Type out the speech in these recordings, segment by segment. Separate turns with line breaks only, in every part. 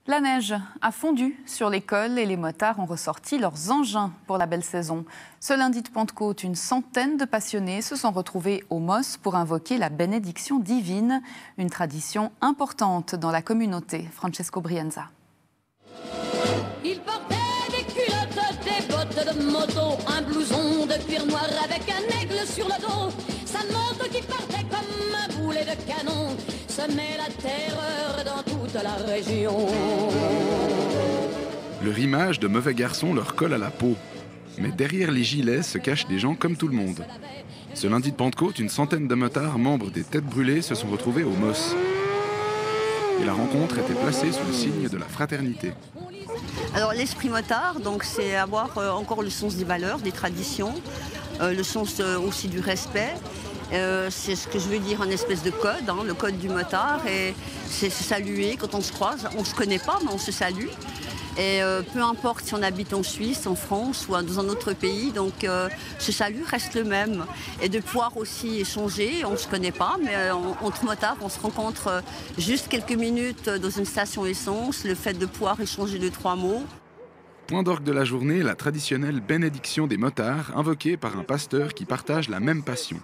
La neige a fondu sur les cols et les motards ont ressorti leurs engins pour la belle saison. Ce lundi de Pentecôte, une centaine de passionnés se sont retrouvés au MOS pour invoquer la bénédiction divine, une tradition importante dans la communauté. Francesco Brienza.
Il portait des culottes, des bottes de moto, un blouson de cuir noir avec un aigle sur le dos. Sa moto qui partait comme un boulet de canon semait la terreur dans toute la région.
Le rimage de mauvais garçons leur colle à la peau. Mais derrière les gilets se cachent des gens comme tout le monde. Ce lundi de Pentecôte, une centaine de motards, membres des Têtes Brûlées, se sont retrouvés au MOS. Et la rencontre était placée sous le signe de la fraternité.
Alors l'esprit motard, donc, c'est avoir encore le sens des valeurs, des traditions, le sens aussi du respect. C'est ce que je veux dire, un espèce de code, le code du motard. Et c'est se saluer quand on se croise. On ne se connaît pas, mais on se salue. Et peu importe si on habite en Suisse, en France ou dans un autre pays, donc ce salut reste le même. Et de pouvoir aussi échanger, on ne se connaît pas, mais entre motards, on se rencontre juste quelques minutes dans une station essence, le fait de pouvoir échanger 2-3 mots.
Point d'orgue de la journée, la traditionnelle bénédiction des motards, invoquée par un pasteur qui partage la même passion.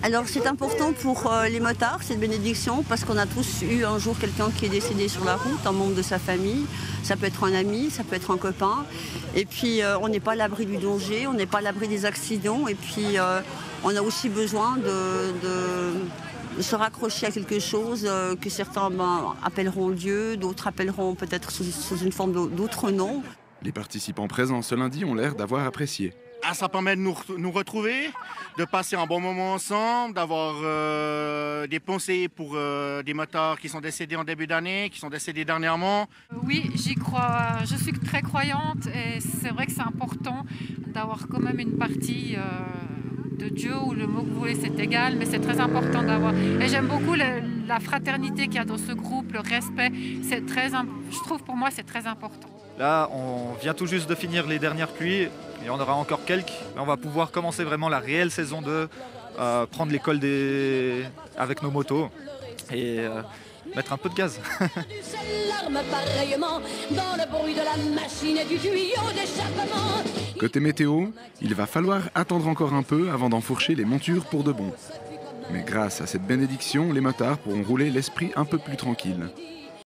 Alors c'est important pour les motards, cette bénédiction, parce qu'on a tous eu un jour quelqu'un qui est décédé sur la route, un membre de sa famille. Ça peut être un ami, ça peut être un copain. Et puis on n'est pas à l'abri du danger, on n'est pas à l'abri des accidents. Et puis on a aussi besoin de se raccrocher à quelque chose que certains appelleront Dieu, d'autres appelleront peut-être sous une forme d'autres noms.
Les participants présents ce lundi ont l'air d'avoir apprécié.
Ça permet de nous retrouver, de passer un bon moment ensemble, d'avoir des pensées pour des motards qui sont décédés en début d'année, qui sont décédés dernièrement.
Oui, j'y crois. Je suis très croyante et c'est vrai que c'est important d'avoir quand même une partie de Dieu où le mot que vous voulez c'est égal, mais c'est très important d'avoir. Et j'aime beaucoup la fraternité qu'il y a dans ce groupe, le respect. Je trouve pour moi c'est très important.
Là, on vient tout juste de finir les dernières pluies. Et on aura encore quelques, mais on va pouvoir commencer vraiment la réelle saison 2, prendre l'école avec nos motos et mettre un peu de gaz.
Côté météo, il va falloir attendre encore un peu avant d'enfourcher les montures pour de bon. Mais grâce à cette bénédiction, les motards pourront rouler l'esprit un peu plus tranquille.